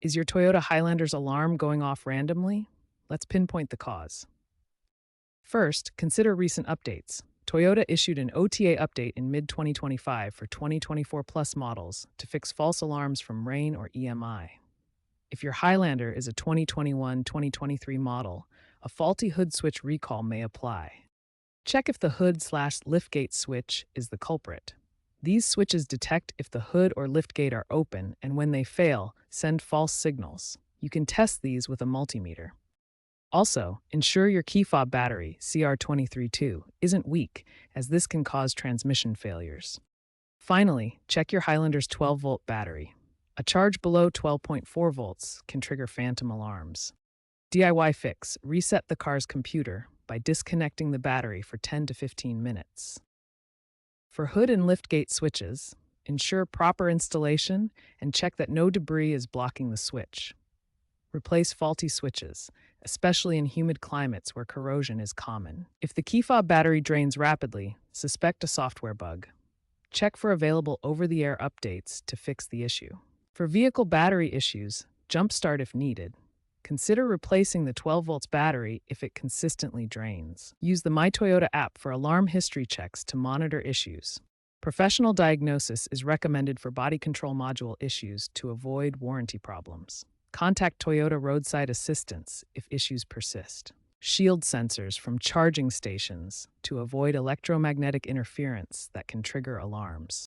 Is your Toyota Highlander's alarm going off randomly? Let's pinpoint the cause. First, consider recent updates. Toyota issued an OTA update in mid 2025 for 2024 plus models to fix false alarms from rain or EMI. If your Highlander is a 2021-2023 model, a faulty hood switch recall may apply. Check if the hood/liftgate switch is the culprit. These switches detect if the hood or liftgate are open, and when they fail, send false signals. You can test these with a multimeter. Also, ensure your key fob battery, CR232, isn't weak, as this can cause transmission failures. Finally, check your Highlander's 12-volt battery. A charge below 12.4 volts can trigger phantom alarms. DIY fix: reset the car's computer by disconnecting the battery for 10 to 15 minutes. For hood and liftgate switches, ensure proper installation and check that no debris is blocking the switch. Replace faulty switches, especially in humid climates where corrosion is common. If the key fob battery drains rapidly, suspect a software bug. Check for available over-the-air updates to fix the issue. For vehicle battery issues, jumpstart if needed. Consider replacing the 12 volts battery if it consistently drains. Use the My Toyota app for alarm history checks to monitor issues. Professional diagnosis is recommended for body control module issues to avoid warranty problems. Contact Toyota Roadside Assistance if issues persist. Shield sensors from charging stations to avoid electromagnetic interference that can trigger alarms.